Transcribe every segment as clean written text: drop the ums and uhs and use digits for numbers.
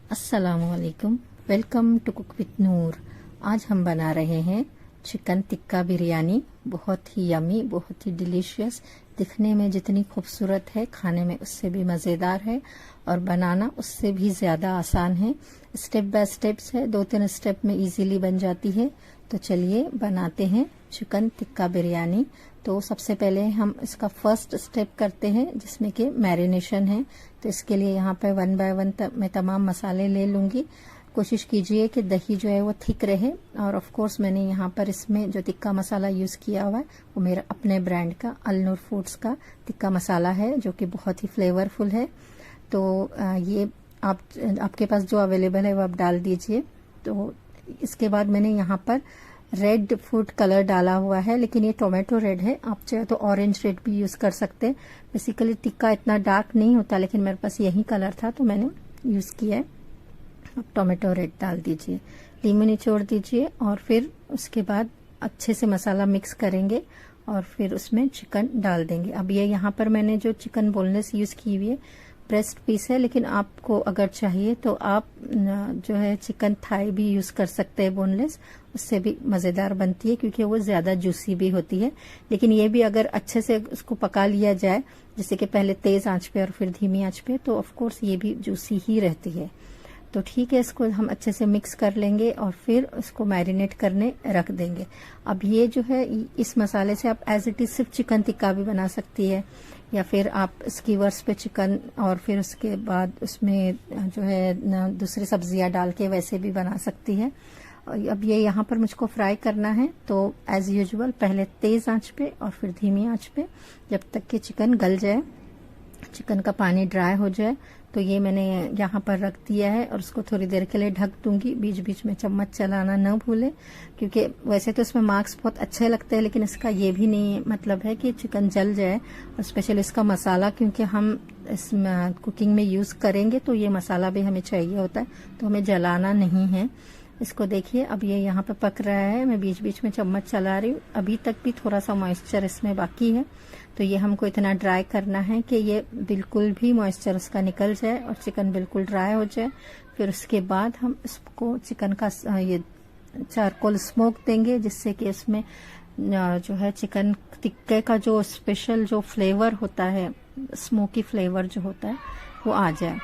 अस्सलामुअलैकुम, welcome to cook with नूर। आज हम बना रहे हैं चिकन टिक्का बिरयानी। बहुत ही यमी, बहुत ही डिलीशियस। दिखने में जितनी खूबसूरत है, खाने में उससे भी मज़ेदार है और बनाना उससे भी ज़्यादा आसान है। स्टेप बाय स्टेप्स है, 2-3 स्टेप में इजीली बन जाती है। तो चलिए बनाते हैं चिकन टिक्का बिरयानी। तो सबसे पहले हम इसका फर्स्ट स्टेप करते हैं, जिसमें कि मैरिनेशन है। तो इसके लिए यहाँ पे 1 बाय 1 मैं तमाम मसाले ले लूँगी। कोशिश कीजिए कि दही जो है वो थिक रहे। और ऑफ कोर्स मैंने यहाँ पर इसमें जो टिक्का मसाला यूज़ किया हुआ है वो मेरा अपने ब्रांड का अलनूर फूड्स का टिक्का मसाला है, जो कि बहुत ही फ्लेवरफुल है। तो ये आपके पास जो अवेलेबल है वो आप डाल दीजिए। तो इसके बाद मैंने यहाँ पर रेड फूड कलर डाला हुआ है, लेकिन ये टोमेटो रेड है। आप चाहे तो ऑरेंज रेड भी यूज़ कर सकते हैं। बेसिकली टिक्का इतना डार्क नहीं होता, लेकिन मेरे पास यही कलर था तो मैंने यूज़ किया है। अब टोमेटो रेड डाल दीजिए, लीमू निचोड़ दीजिए और फिर उसके बाद अच्छे से मसाला मिक्स करेंगे और फिर उसमें चिकन डाल देंगे। अब ये यहाँ पर मैंने जो चिकन बोनलेस यूज़ की हुई है, ब्रेस्ट पीस है, लेकिन आपको अगर चाहिए तो आप जो है चिकन थाई भी यूज़ कर सकते हैं बोनलेस। उससे भी मज़ेदार बनती है क्योंकि वो ज़्यादा जूसी भी होती है। लेकिन ये भी अगर अच्छे से उसको पका लिया जाए, जैसे कि पहले तेज़ आंच पे और फिर धीमी आंच पे, तो ऑफ कोर्स ये भी जूसी ही रहती है। तो ठीक है, इसको हम अच्छे से मिक्स कर लेंगे और फिर इसको मैरिनेट करने रख देंगे। अब ये जो है, इस मसाले से आप एज इट इज सिर्फ चिकन टिक्का भी बना सकती है, या फिर आप स्कीवर्स पे चिकन और फिर उसके बाद उसमें जो है दूसरी सब्जियां डाल के वैसे भी बना सकती है। अब ये यहाँ पर मुझको फ्राई करना है, तो एज यूजुअल पहले तेज आंच पे और फिर धीमी आंच पे, जब तक कि चिकन गल जाए, चिकन का पानी ड्राई हो जाए। तो ये मैंने यहाँ पर रख दिया है और उसको थोड़ी देर के लिए ढक दूंगी। बीच बीच में चम्मच चलाना न भूले, क्योंकि वैसे तो इसमें मार्क्स बहुत अच्छे लगते हैं, लेकिन इसका ये भी नहीं मतलब है कि चिकन जल जाए। और स्पेशल इसका मसाला, क्योंकि हम इसमें कुकिंग में यूज करेंगे तो ये मसाला भी हमें चाहिए होता है, तो हमें जलाना नहीं है। इसको देखिए, अब ये यहाँ पे पक रहा है। मैं बीच बीच में चम्मच चला रही हूँ। अभी तक भी थोड़ा सा मॉइस्चर इसमें बाकी है, तो ये हमको इतना ड्राई करना है कि ये बिल्कुल भी मॉइस्चर उसका निकल जाए और चिकन बिल्कुल ड्राई हो जाए। फिर उसके बाद हम इसको चिकन का ये चारकोल स्मोक देंगे, जिससे कि इसमें जो है चिकन टिक्के का जो स्पेशल जो फ्लेवर होता है, स्मोकी फ्लेवर जो होता है, वो आ जाए।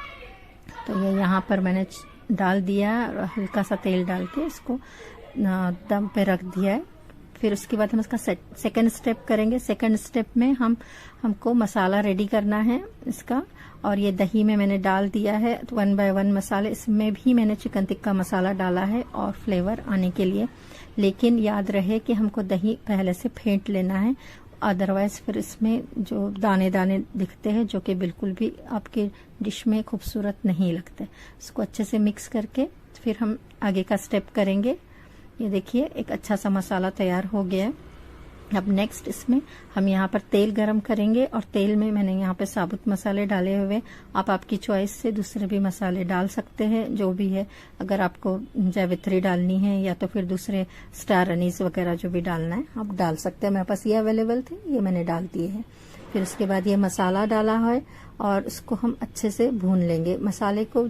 तो ये यहाँ पर मैंने डाल दिया और हल्का सा तेल डाल के इसको दम पे रख दिया है। फिर उसके बाद हम इसका सेकंड स्टेप करेंगे। सेकंड स्टेप में हमको मसाला रेडी करना है इसका, और ये दही में मैंने डाल दिया है 1 बाय 1 मसाले। इसमें भी मैंने चिकन टिक्का मसाला डाला है और फ्लेवर आने के लिए। लेकिन याद रहे कि हमको दही पहले से फेंट लेना है, अदरवाइज फिर इसमें जो दाने दाने दिखते हैं, जो कि बिल्कुल भी आपके डिश में खूबसूरत नहीं लगते। इसको अच्छे से मिक्स करके फिर हम आगे का स्टेप करेंगे। ये देखिए, एक अच्छा सा मसाला तैयार हो गया है। अब नेक्स्ट इसमें हम यहाँ पर तेल गरम करेंगे, और तेल में मैंने यहाँ पे साबुत मसाले डाले हुए। आप आपकी चॉइस से दूसरे भी मसाले डाल सकते हैं, जो भी है। अगर आपको जावित्री डालनी है या तो फिर दूसरे स्टार अनीस वगैरह जो भी डालना है आप डाल सकते हैं। मेरे पास ये अवेलेबल थे, ये मैंने डाल दिए हैं। फिर उसके बाद ये मसाला डाला है और इसको हम अच्छे से भून लेंगे। मसाले को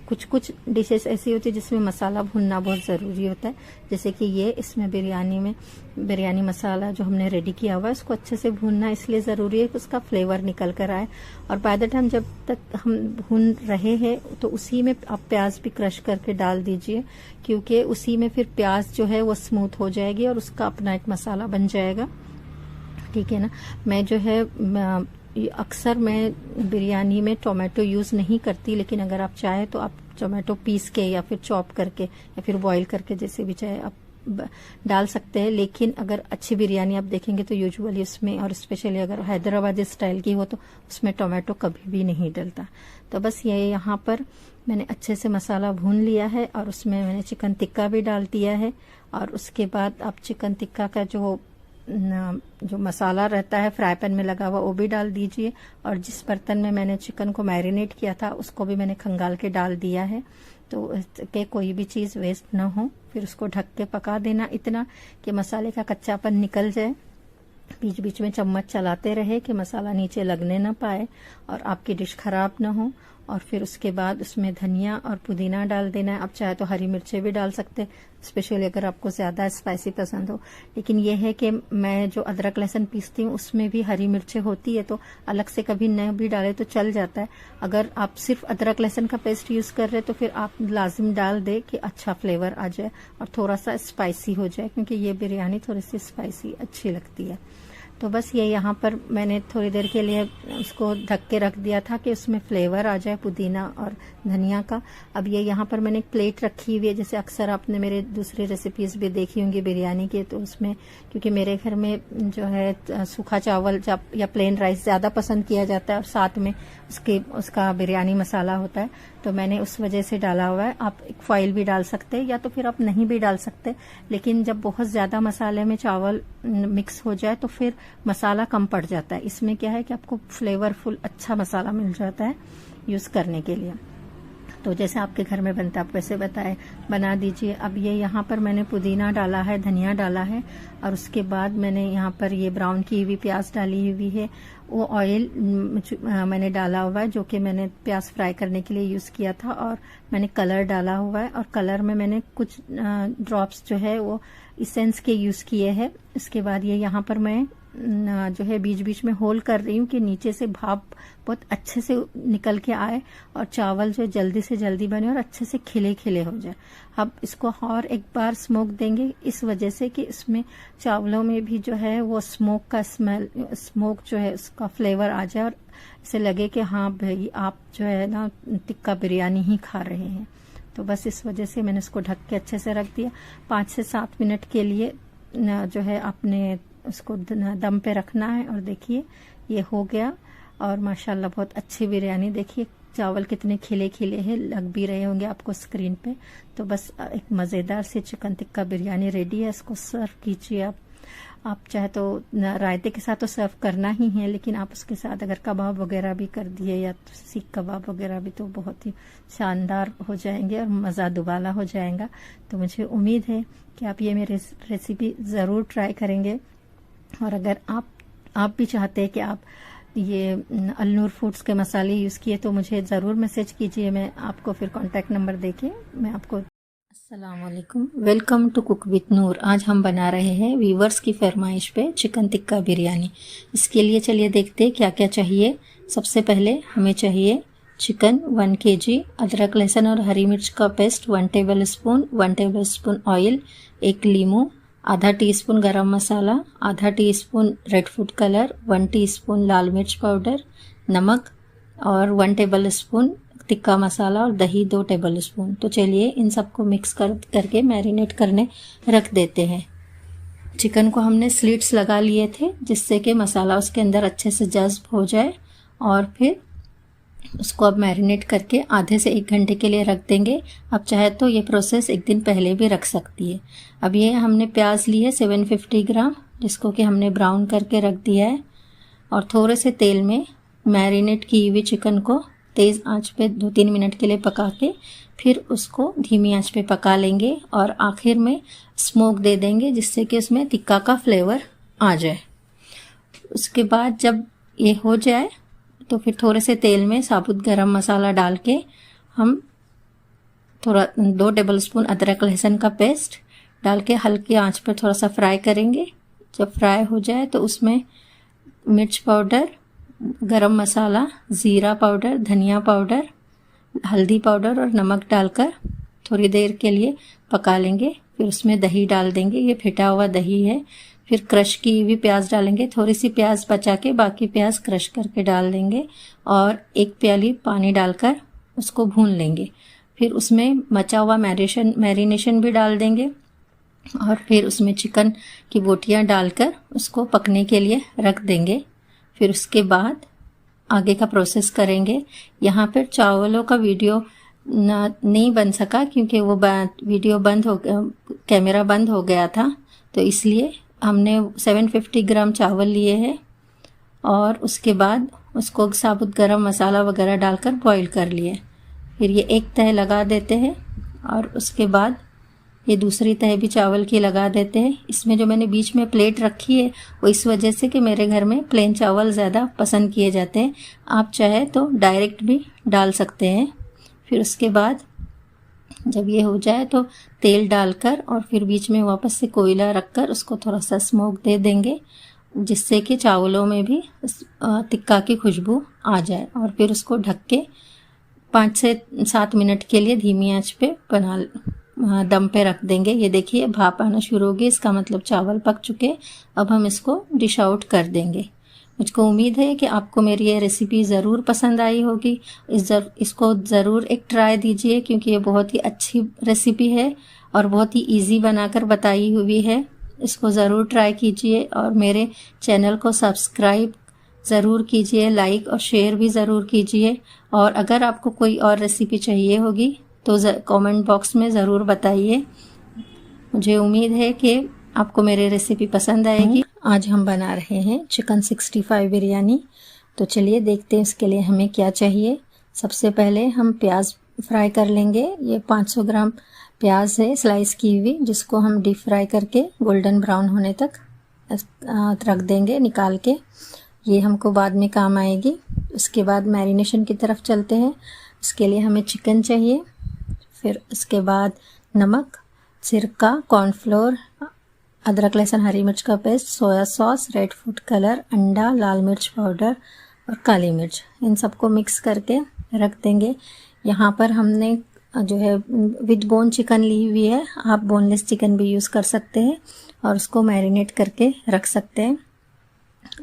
कुछ कुछ डिशेस ऐसी होती है जिसमें मसाला भूनना बहुत ज़रूरी होता है, जैसे कि ये इसमें बिरयानी मसाला जो हमने रेडी किया हुआ है, उसको अच्छे से भूनना इसलिए ज़रूरी है कि उसका फ्लेवर निकल कर आए। और बाय द टाइम जब तक हम भून रहे हैं, तो उसी में आप प्याज भी क्रश करके डाल दीजिए, क्योंकि उसी में फिर प्याज जो है वो स्मूथ हो जाएगी और उसका अपना एक मसाला बन जाएगा। ठीक है ना। मैं जो है अक्सर मैं बिरयानी में टोमेटो यूज़ नहीं करती, लेकिन अगर आप चाहे तो आप टोमेटो पीस के या फिर चॉप करके या फिर बॉईल करके, जैसे भी चाहे आप डाल सकते हैं। लेकिन अगर अच्छी बिरयानी आप देखेंगे तो यूजुअली उसमें, और स्पेशली अगर हैदराबादी स्टाइल की हो, तो उसमें टोमेटो कभी भी नहीं डलता। तो बस ये यहाँ पर मैंने अच्छे से मसाला भून लिया है और उसमें मैंने चिकन टिक्का भी डाल दिया है। और उसके बाद आप चिकन टिक्का का जो मसाला रहता है फ्राई पैन में लगा हुआ, वो भी डाल दीजिए। और जिस बर्तन में मैंने चिकन को मैरिनेट किया था, उसको भी मैंने खंगाल के डाल दिया है, तो कि कोई भी चीज़ वेस्ट ना हो। फिर उसको ढक के पका देना, इतना कि मसाले का कच्चापन निकल जाए। बीच बीच में चम्मच चलाते रहे कि मसाला नीचे लगने ना पाए और आपकी डिश खराब ना हो। और फिर उसके बाद उसमें धनिया और पुदीना डाल देना है। आप चाहे तो हरी मिर्चें भी डाल सकते हैं, स्पेशली अगर आपको ज़्यादा स्पाइसी पसंद हो। लेकिन यह है कि मैं जो अदरक लहसुन पीसती हूँ उसमें भी हरी मिर्चें होती है, तो अलग से कभी न भी डाले तो चल जाता है। अगर आप सिर्फ अदरक लहसुन का पेस्ट यूज़ कर रहे हैं तो फिर आप लाजिम डाल दे कि अच्छा फ्लेवर आ जाए और थोड़ा सा स्पाइसी हो जाए, क्योंकि ये बिरयानी थोड़ी सी स्पाइसी अच्छी लगती है। तो बस ये यहाँ पर मैंने थोड़ी देर के लिए उसको ढक के रख दिया था कि उसमें फ्लेवर आ जाए पुदीना और धनिया का। अब ये यहाँ पर मैंने एक प्लेट रखी हुई है, जैसे अक्सर आपने मेरे दूसरी रेसिपीज भी देखी होंगी बिरयानी के, तो उसमें क्योंकि मेरे घर में जो है सूखा चावल या प्लेन राइस ज़्यादा पसंद किया जाता है और साथ में उसका बिरयानी मसाला होता है, तो मैंने उस वजह से डाला हुआ है। आप एक फॉइल भी डाल सकते हैं या तो फिर आप नहीं भी डाल सकते, लेकिन जब बहुत ज़्यादा मसाले में चावल मिक्स हो जाए तो फिर मसाला कम पड़ जाता है। इसमें क्या है कि आपको फ्लेवरफुल अच्छा मसाला मिल जाता है यूज़ करने के लिए। तो जैसे आपके घर में बनता है आप वैसे बना दीजिए। अब ये यहाँ पर मैंने पुदीना डाला है, धनिया डाला है, और उसके बाद मैंने यहाँ पर ये ब्राउन की हुई प्याज डाली हुई है। वो ऑयल मैंने डाला हुआ है जो कि मैंने प्याज फ्राई करने के लिए यूज़ किया था, और मैंने कलर डाला हुआ है, और कलर में मैंने कुछ ड्रॉप्स जो है वो इसेंस के यूज़ किए हैं। इसके बाद ये यहाँ पर मैं जो है बीच बीच में होल कर रही हूँ कि नीचे से भाप बहुत अच्छे से निकल के आए और चावल जो जल्दी से जल्दी बने और अच्छे से खिले खिले हो जाए। अब इसको और एक बार स्मोक देंगे, इस वजह से कि इसमें चावलों में भी जो है वो स्मोक का स्मोक जो है उसका फ्लेवर आ जाए और ऐसे लगे कि हाँ भाई आप जो है ना टिक्का बिरयानी ही खा रहे हैं। तो बस इस वजह से मैंने इसको ढक के अच्छे से रख दिया। 5 से 7 मिनट के लिए जो है आपने उसको दम पे रखना है। और देखिए ये हो गया, और माशाल्लाह बहुत अच्छी बिरयानी। देखिए चावल कितने खिले खिले हैं, लग भी रहे होंगे आपको स्क्रीन पे। तो बस एक मज़ेदार सी चिकन टिक्का बिरयानी रेडी है। इसको सर्व कीजिए आप चाहे तो रायते के साथ तो सर्व करना ही है, लेकिन आप उसके साथ अगर कबाब वगैरह भी कर दिए या सीख कबाब वगैरह भी, तो बहुत ही शानदार हो जाएंगे और मज़ा दुबाला हो जाएगा। तो मुझे उम्मीद है कि आप ये मेरी रेसिपी ज़रूर ट्राई करेंगे। और अगर आप भी चाहते हैं कि आप ये अलनूर फूड्स के मसाले यूज़ किए तो मुझे ज़रूर मैसेज कीजिए, मैं आपको फिर कॉन्टैक्ट नंबर देके मैं आपको। अस्सलाम वालेकुम, वेलकम टू कुक विद नूर। आज हम बना रहे हैं व्यूवर्स की फरमाइश पे चिकन टिक्का बिरयानी। इसके लिए चलिए देखते हैं क्या क्या चाहिए। सबसे पहले हमें चाहिए चिकन 1 kg, अदरक लहसुन और हरी मिर्च का पेस्ट 1 टेबलस्पून, 1 टेबलस्पून ऑयल, 1 लीमू, आधा टीस्पून गरम मसाला, आधा teaspoon red food colour, 1 teaspoon लाल मिर्च पाउडर, नमक और 1 टेबलस्पून टिक्का मसाला और दही 2 टेबलस्पून। तो चलिए इन सबको मिक्स करके मैरिनेट करने रख देते हैं। चिकन को हमने स्लिट्स लगा लिए थे जिससे कि मसाला उसके अंदर अच्छे से जज्ब हो जाए, और फिर उसको अब मैरिनेट करके आधे से 1 घंटे के लिए रख देंगे। अब चाहे तो ये प्रोसेस 1 दिन पहले भी रख सकती है। अब ये हमने प्याज ली है 750 ग्राम, जिसको कि हमने ब्राउन करके रख दिया है, और थोड़े से तेल में मैरिनेट की हुई चिकन को तेज़ आंच पे 2-3 मिनट के लिए पका के फिर उसको धीमी आंच पे पका लेंगे, और आखिर में स्मोक दे देंगे जिससे कि उसमें टिक्का का फ्लेवर आ जाए। उसके बाद जब ये हो जाए तो फिर थोड़े से तेल में साबुत गरम मसाला डाल के हम थोड़ा 2 टेबलस्पून अदरक लहसुन का पेस्ट डाल के हल्की आंच पर थोड़ा सा फ्राई करेंगे। जब फ्राई हो जाए तो उसमें मिर्च पाउडर, गरम मसाला, ज़ीरा पाउडर, धनिया पाउडर, हल्दी पाउडर और नमक डालकर थोड़ी देर के लिए पका लेंगे। फिर उसमें दही डाल देंगे, ये फेटा हुआ दही है। फिर क्रश की हुई प्याज डालेंगे, थोड़ी सी प्याज बचा के बाकी प्याज क्रश करके डाल देंगे, और 1 प्याली पानी डालकर उसको भून लेंगे। फिर उसमें मचा हुआ मैरिनेशन भी डाल देंगे, और फिर उसमें चिकन की बोटियां डालकर उसको पकने के लिए रख देंगे। फिर उसके बाद आगे का प्रोसेस करेंगे। यहाँ पर चावलों का वीडियो नहीं बन सका क्योंकि वो वीडियो कैमरा बंद हो गया था, तो इसलिए हमने 750 ग्राम चावल लिए हैं, और उसके बाद उसको साबुत गरम मसाला वगैरह डालकर बॉईल कर लिए। फिर ये एक तह लगा देते हैं, और उसके बाद ये दूसरी तह भी चावल की लगा देते हैं। इसमें जो मैंने बीच में प्लेट रखी है वो इस वजह से कि मेरे घर में प्लेन चावल ज़्यादा पसंद किए जाते हैं। आप चाहे तो डायरेक्ट भी डाल सकते हैं। फिर उसके बाद जब ये हो जाए तो तेल डालकर और फिर बीच में वापस से कोयला रखकर उसको थोड़ा सा स्मोक दे देंगे, जिससे कि चावलों में भी टिक्का की खुशबू आ जाए। और फिर उसको ढक के 5 से 7 मिनट के लिए धीमी आंच पे दम पे रख देंगे। ये देखिए भाप आना शुरू होगी, इसका मतलब चावल पक चुके। अब हम इसको डिश आउट कर देंगे। मुझको उम्मीद है कि आपको मेरी ये रेसिपी ज़रूर पसंद आई होगी। इसको ज़रूर एक ट्राई दीजिए, क्योंकि ये बहुत ही अच्छी रेसिपी है और बहुत ही इजी बनाकर बताई हुई है। इसको ज़रूर ट्राई कीजिए और मेरे चैनल को सब्सक्राइब ज़रूर कीजिए, लाइक और शेयर भी ज़रूर कीजिए। और अगर आपको कोई और रेसिपी चाहिए होगी तो कमेंट बॉक्स में ज़रूर बताइए। मुझे उम्मीद है कि आपको मेरी रेसिपी पसंद आएगी। आज हम बना रहे हैं चिकन 65 बिरयानी। तो चलिए देखते हैं इसके लिए हमें क्या चाहिए। सबसे पहले हम प्याज फ्राई कर लेंगे। ये 500 ग्राम प्याज है स्लाइस की हुई, जिसको हम डीप फ्राई करके गोल्डन ब्राउन होने तक रख देंगे निकाल के। ये हमको बाद में काम आएगी। उसके बाद मैरिनेशन की तरफ चलते हैं। इसके लिए हमें चिकन चाहिए, फिर उसके बाद नमक, सिरका, कॉर्नफ्लोर, अदरक लहसुन हरी मिर्च का paste, soya sauce, red food colour, अंडा, लाल मिर्च पाउडर और काली मिर्च, इन सबको मिक्स करके रख देंगे। यहाँ पर हमने जो है विद बोन चिकन ली हुई है। आप बोनलेस चिकन भी यूज़ कर सकते हैं और उसको मैरिनेट करके रख सकते हैं।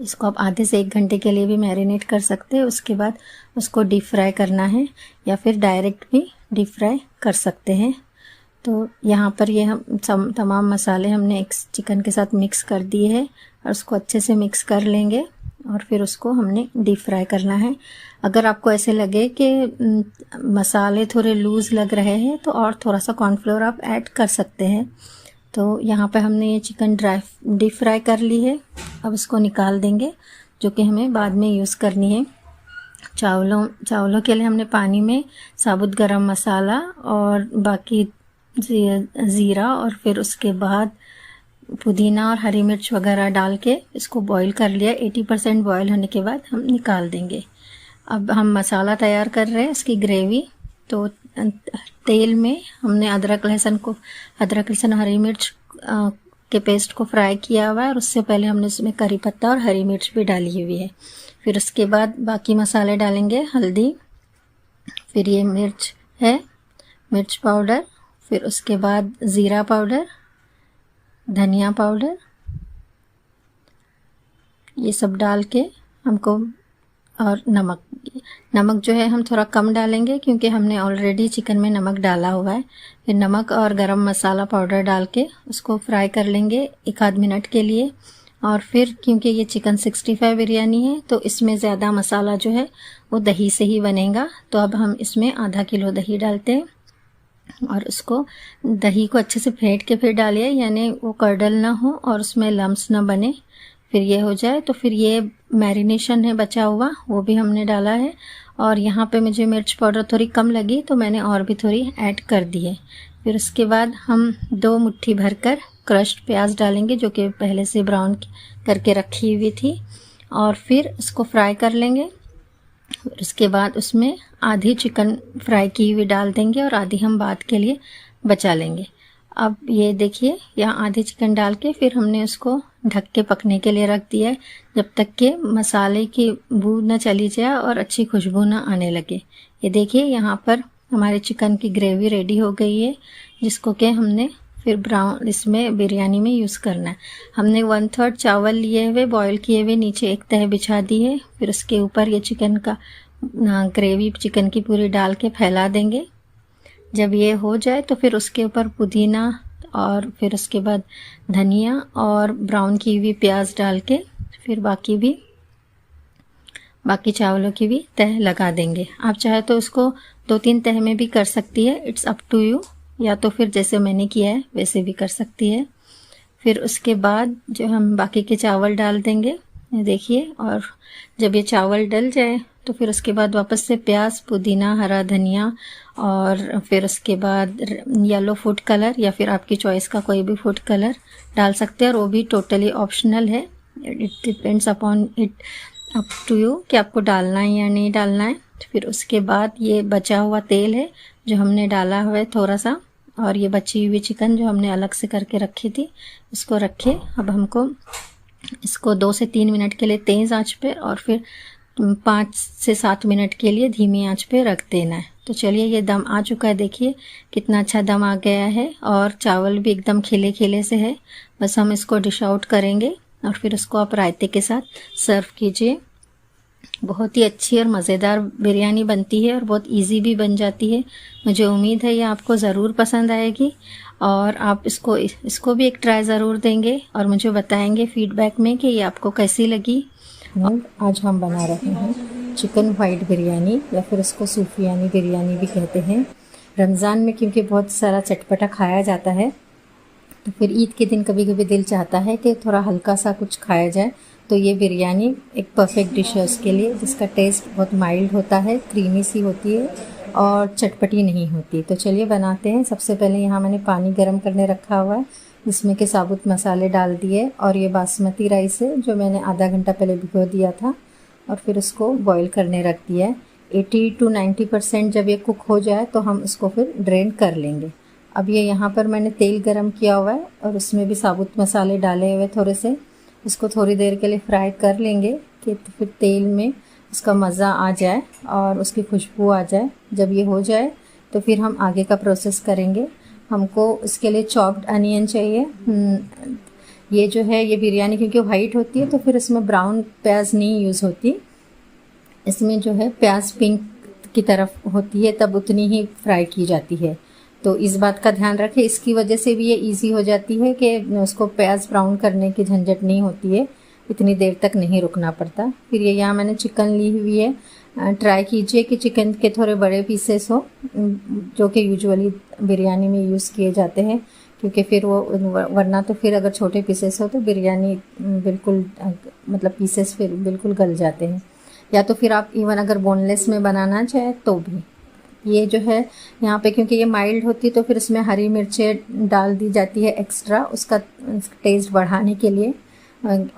इसको आप आधे से 1 घंटे के लिए भी मैरिनेट कर सकते हैं। उसके बाद उसको डीप फ्राई करना है या फिर डायरेक्ट भी डीप फ्राई कर सकते हैं। तो यहाँ पर ये हम तमाम मसाले हमने एक चिकन के साथ मिक्स कर दिए हैं और उसको अच्छे से मिक्स कर लेंगे और फिर उसको हमने डीप फ्राई करना है। अगर आपको ऐसे लगे कि मसाले थोड़े लूज़ लग रहे हैं तो और थोड़ा सा कॉर्नफ्लोर आप ऐड कर सकते हैं। तो यहाँ पे हमने ये चिकन डीप फ्राई कर ली है। अब इसको निकाल देंगे, जो कि हमें बाद में यूज़ करनी है। चावलों के लिए हमने पानी में साबुत गरम मसाला और बाकी ज़ीरा और फिर उसके बाद पुदीना और हरी मिर्च वगैरह डाल के इसको बॉईल कर लिया। 80% बॉईल होने के बाद हम निकाल देंगे। अब हम मसाला तैयार कर रहे हैं इसकी ग्रेवी। तो तेल में हमने अदरक लहसुन हरी मिर्च के पेस्ट को फ्राई किया हुआ है और उससे पहले हमने उसमें करी पत्ता और हरी मिर्च भी डाली हुई है। फिर उसके बाद बाकी मसाले डालेंगे, हल्दी, फिर ये मिर्च है, मिर्च पाउडर, फिर उसके बाद ज़ीरा पाउडर, धनिया पाउडर, ये सब डाल के हमको, और नमक जो है हम थोड़ा कम डालेंगे क्योंकि हमने ऑलरेडी चिकन में नमक डाला हुआ है। फिर नमक और गरम मसाला पाउडर डाल के उसको फ्राई कर लेंगे 1-8 मिनट के लिए। और फिर क्योंकि ये चिकन 65 बिरयानी है तो इसमें ज़्यादा मसाला जो है वो दही से ही बनेगा। तो अब हम इसमें आधा किलो दही डालते हैं और उसको दही को अच्छे से फेंट के फिर डालिए, यानी वो कर्डल ना हो और उसमें लम्स ना बने। फिर ये हो जाए तो फिर ये मैरिनेशन है बचा हुआ वो भी हमने डाला है। और यहाँ पे मुझे मिर्च पाउडर थोड़ी कम लगी तो मैंने और भी थोड़ी ऐड कर दी है। फिर उसके बाद हम 2 मुट्ठी भरकर क्रश्ड प्याज डालेंगे, जो कि पहले से ब्राउन करके रखी हुई थी, और फिर इसको फ्राई कर लेंगे। उसके बाद उसमें आधी चिकन फ्राई की हुई डाल देंगे और आधी हम बाद के लिए बचा लेंगे। अब ये देखिए यहाँ आधी चिकन डाल के फिर हमने उसको ढक के पकने के लिए रख दिया है, जब तक कि मसाले की बू न चली जाए और अच्छी खुशबू न आने लगे। ये देखिए यहाँ पर हमारे चिकन की ग्रेवी रेडी हो गई है, जिसको कि हमने फिर ब्राउन इसमें बिरयानी में यूज़ करना है। हमने 1/3 चावल लिए हुए बॉईल किए हुए नीचे एक तह बिछा दी है। फिर उसके ऊपर ये चिकन का ग्रेवी चिकन की पूरी डाल के फैला देंगे। जब ये हो जाए तो फिर उसके ऊपर पुदीना और फिर उसके बाद धनिया और ब्राउन की हुई प्याज डाल के फिर बाकी चावलों की भी तह लगा देंगे। आप चाहे तो इसको 2-3 तह में भी कर सकती है, इट्स अप टू यू, या तो फिर जैसे मैंने किया है वैसे भी कर सकती है। फिर उसके बाद जो हम बाकी के चावल डाल देंगे, देखिए, और जब ये चावल डल जाए तो फिर उसके बाद वापस से प्याज, पुदीना, हरा धनिया और फिर उसके बाद येलो फूड कलर या फिर आपकी चॉइस का कोई भी फूड कलर डाल सकते हैं, और वो भी टोटली ऑप्शनल है। It depends upon it up to you कि आपको डालना है या नहीं डालना है। तो फिर उसके बाद ये बचा हुआ तेल है जो हमने डाला हुआ है थोड़ा सा, और ये बची हुई चिकन जो हमने अलग से करके रखी थी इसको रखे। अब हमको इसको 2 से 3 मिनट के लिए तेज़ आंच पे और फिर 5 से 7 मिनट के लिए धीमी आंच पे रख देना है। तो चलिए ये दम आ चुका है, देखिए कितना अच्छा दम आ गया है और चावल भी एकदम खिले खिले से है। बस हम इसको डिश आउट करेंगे और फिर उसको आप रायते के साथ सर्व कीजिए। बहुत ही अच्छी और मज़ेदार बिरयानी बनती है और बहुत इजी भी बन जाती है। मुझे उम्मीद है ये आपको ज़रूर पसंद आएगी और आप इसको भी एक ट्राई ज़रूर देंगे और मुझे बताएंगे फीडबैक में कि ये आपको कैसी लगी। आज हम बना रहे हैं चिकन वाइट बिरयानी या फिर इसको सूफियानी बिरयानी भी कहते हैं। रमज़ान में क्योंकि बहुत सारा चटपटा खाया जाता है तो फिर ईद के दिन कभी कभी दिल चाहता है कि थोड़ा हल्का सा कुछ खाया जाए, तो ये बिरयानी एक परफेक्ट डिश है उसके लिए, जिसका टेस्ट बहुत माइल्ड होता है, क्रीमी सी होती है और चटपटी नहीं होती। तो चलिए बनाते हैं। सबसे पहले यहाँ मैंने पानी गर्म करने रखा हुआ है, जिसमें के साबुत मसाले डाल दिए और ये बासमती राइस है जो मैंने आधा घंटा पहले भिगो दिया था और फिर उसको बॉईल करने रख दिया है। 80 to 90% जब ये कुक हो जाए तो हम इसको फिर ड्रेन कर लेंगे। अब ये यहाँ पर मैंने तेल गरम किया हुआ है और उसमें भी साबुत मसाले डाले हुए थोड़े से, इसको थोड़ी देर के लिए फ्राई कर लेंगे कि फिर तेल में उसका मज़ा आ जाए और उसकी खुशबू आ जाए। जब ये हो जाए तो फिर हम आगे का प्रोसेस करेंगे। हमको इसके लिए चॉप्ड अनियन चाहिए। ये जो है ये बिरयानी क्योंकि वाइट होती है तो फिर इसमें ब्राउन प्याज नहीं यूज़ होती, इसमें जो है प्याज पिंक की तरफ होती है तब उतनी ही फ्राई की जाती है। तो इस बात का ध्यान रखें, इसकी वजह से भी ये इजी हो जाती है कि उसको प्याज ब्राउन करने की झंझट नहीं होती है, इतनी देर तक नहीं रुकना पड़ता। फिर ये यहाँ मैंने चिकन ली हुई है। ट्राई कीजिए कि चिकन के थोड़े बड़े पीसेस हो जो कि यूजुअली बिरयानी में यूज़ किए जाते हैं, क्योंकि फिर वो वरना तो फिर अगर छोटे पीसेस हो तो बिरयानी बिल्कुल मतलब पीसेस फिर बिल्कुल गल जाते हैं। या तो फिर आप इवन अगर बोनलेस में बनाना चाहे तो भी। ये जो है यहाँ पे क्योंकि ये माइल्ड होती है तो फिर इसमें हरी मिर्चें डाल दी जाती है एक्स्ट्रा उसका टेस्ट बढ़ाने के लिए।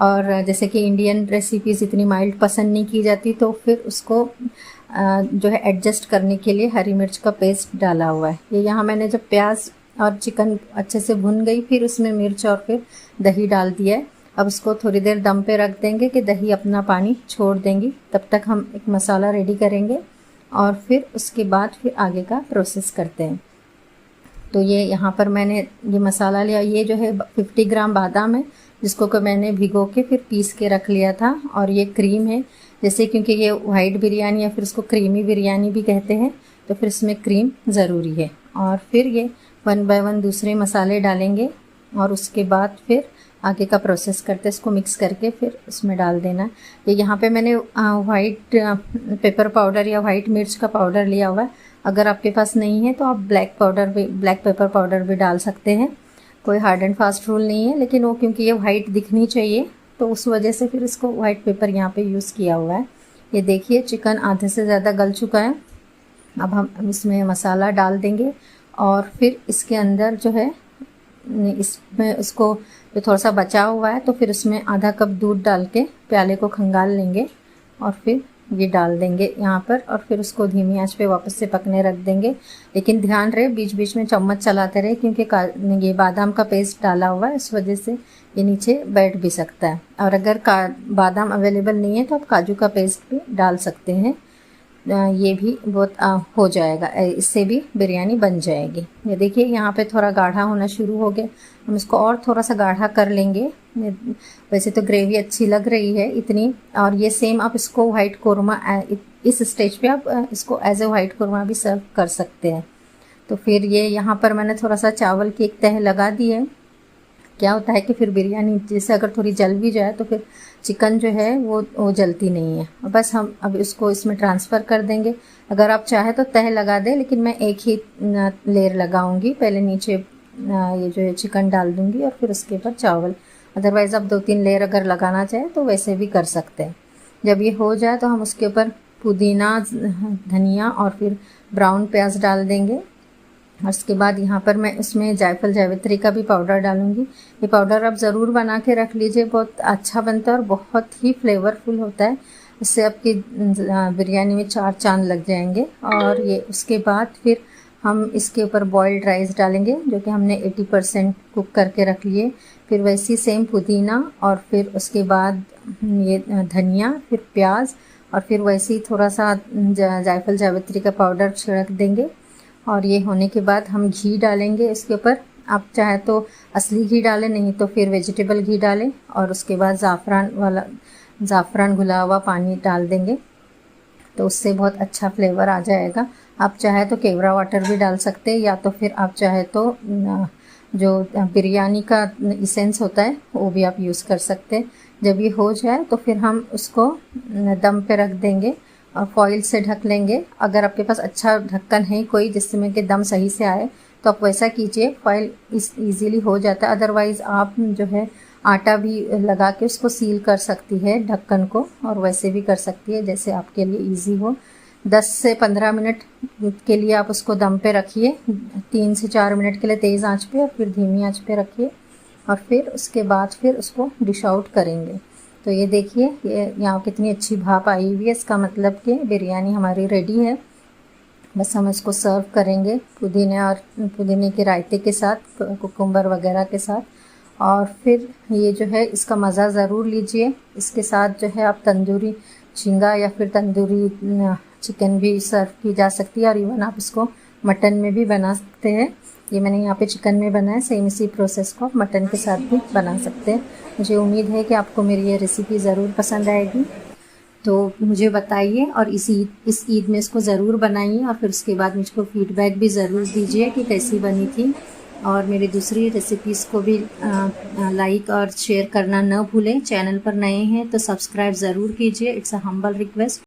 और जैसे कि इंडियन रेसिपीज़ इतनी माइल्ड पसंद नहीं की जाती तो फिर उसको जो है एडजस्ट करने के लिए हरी मिर्च का पेस्ट डाला हुआ है। ये यहाँ मैंने जब प्याज और चिकन अच्छे से भुन गई फिर उसमें मिर्च और फिर दही डाल दिया है। अब उसको थोड़ी देर दम पे रख देंगे कि दही अपना पानी छोड़ देंगी, तब तक हम एक मसाला रेडी करेंगे और फिर उसके बाद फिर आगे का प्रोसेस करते हैं। तो ये यहाँ पर मैंने ये मसाला लिया, ये जो है 50 ग्राम बादाम है जिसको कि मैंने भिगो के फिर पीस के रख लिया था। और ये क्रीम है, जैसे क्योंकि ये वाइट बिरयानी या फिर उसको क्रीमी बिरयानी भी कहते हैं तो फिर इसमें क्रीम ज़रूरी है। और फिर ये 1 by 1 दूसरे मसाले डालेंगे और उसके बाद फिर आगे का प्रोसेस करते इसको मिक्स करके फिर उसमें डाल देना। ये यहाँ पे मैंने वाइट पेपर पाउडर या वाइट मिर्च का पाउडर लिया हुआ है, अगर आपके पास नहीं है तो आप ब्लैक पेपर पाउडर भी डाल सकते हैं, कोई हार्ड एंड फास्ट रूल नहीं है। लेकिन वो क्योंकि ये वाइट दिखनी चाहिए तो उस वजह से फिर इसको वाइट पेपर यहाँ पे यूज़ किया हुआ है। ये देखिए चिकन आधे से ज़्यादा गल चुका है। अब हम इसमें मसाला डाल देंगे और फिर इसके अंदर जो है इसमें उसको जो थोड़ा सा बचा हुआ है तो फिर उसमें आधा कप दूध डाल के प्याले को खंगाल लेंगे और फिर ये डाल देंगे यहाँ पर और फिर उसको धीमी आंच पे वापस से पकने रख देंगे। लेकिन ध्यान रहे बीच बीच में चम्मच चलाते रहे क्योंकि ये बादाम का पेस्ट डाला हुआ है, इस वजह से ये नीचे बैठ भी सकता है। और अगर बादाम अवेलेबल नहीं है तो आप काजू का पेस्ट भी डाल सकते हैं, ये भी बहुत हो जाएगा, इससे भी बिरयानी बन जाएगी। ये देखिए यहाँ पे थोड़ा गाढ़ा होना शुरू हो गया, हम इसको और थोड़ा सा गाढ़ा कर लेंगे। वैसे तो ग्रेवी अच्छी लग रही है इतनी। और ये सेम आप इसको वाइट कोरमा इस स्टेज पे आप इसको एज ए वाइट कोरमा भी सर्व कर सकते हैं। तो फिर ये यहाँ पर मैंने थोड़ा सा चावल की एक तह लगा दी है। क्या होता है कि फिर बिरयानी जैसे अगर थोड़ी जल भी जाए तो फिर चिकन जो है वो जलती नहीं है। बस हम अब इसको इसमें ट्रांसफ़र कर देंगे। अगर आप चाहे तो तह लगा दें, लेकिन मैं एक ही लेयर लगाऊंगी, पहले नीचे ये जो है चिकन डाल दूंगी और फिर उसके ऊपर चावल। अदरवाइज़ आप 2-3 लेयर अगर लगाना चाहें तो वैसे भी कर सकते हैं। जब ये हो जाए तो हम उसके ऊपर पुदीना, धनिया और फिर ब्राउन प्याज डाल देंगे। और उसके बाद यहाँ पर मैं इसमें जायफल जावित्री का भी पाउडर डालूँगी। ये पाउडर आप ज़रूर बना के रख लीजिए, बहुत अच्छा बनता है और बहुत ही फ्लेवरफुल होता है। इससे आपकी बिरयानी में 4 चांद लग जाएंगे। और ये उसके बाद फिर हम इसके ऊपर बॉइल्ड राइस डालेंगे, जो कि हमने 80% कुक करके रख लिए। फिर वैसी सेम पुदीना और फिर उसके बाद ये धनिया, फिर प्याज और फिर वैसे ही थोड़ा सा जायफल जावित्री का पाउडर छिड़क देंगे। और ये होने के बाद हम घी डालेंगे इसके ऊपर। आप चाहे तो असली घी डालें, नहीं तो फिर वेजिटेबल घी डालें। और उसके बाद ज़ाफ़रान घुला हुआ पानी डाल देंगे, तो उससे बहुत अच्छा फ्लेवर आ जाएगा। आप चाहे तो केवड़ा वाटर भी डाल सकते हैं, या तो फिर आप चाहे तो जो बिरयानी का इसेंस होता है वो भी आप यूज़ कर सकते हैं। जब ये हो जाए तो फिर हम उसको दम पे रख देंगे और फॉइल से ढक लेंगे। अगर आपके पास अच्छा ढक्कन है कोई जिसमें कि दम सही से आए तो आप वैसा कीजिए, फॉइल इजीली हो जाता है। अदरवाइज़ आप जो है आटा भी लगा के उसको सील कर सकती है ढक्कन को, और वैसे भी कर सकती है जैसे आपके लिए इजी हो। 10 से 15 मिनट के लिए आप उसको दम पे रखिए, 3 से 4 मिनट के लिए तेज़ आंच पे और फिर धीमी आंच पे रखिए। और फिर उसके बाद फिर उसको डिश आउट करेंगे। तो ये देखिए, ये यहाँ कितनी अच्छी भाप आई हुई है। इसका मतलब कि बिरयानी हमारी रेडी है। बस हम इसको सर्व करेंगे पुदीने के रायते के साथ, कुकुम्बर वगैरह के साथ। और फिर ये जो है इसका मज़ा ज़रूर लीजिए। इसके साथ जो है आप तंदूरी झींगा या फिर तंदूरी चिकन भी सर्व की जा सकती है, और इवन आप इसको मटन में भी बना सकते हैं। ये मैंने यहाँ पे चिकन में बनाया, सेम इसी प्रोसेस को आप मटन के साथ भी बना सकते हैं। मुझे उम्मीद है कि आपको मेरी ये रेसिपी ज़रूर पसंद आएगी। तो मुझे बताइए और इस ईद में इसको ज़रूर बनाइए, और फिर उसके बाद मुझको फीडबैक भी ज़रूर दीजिए कि कैसी बनी थी। और मेरी दूसरी रेसिपीज़ को भी लाइक और शेयर करना न भूलें। चैनल पर नए हैं तो सब्सक्राइब ज़रूर कीजिए, इट्स अ हम्बल रिक्वेस्ट।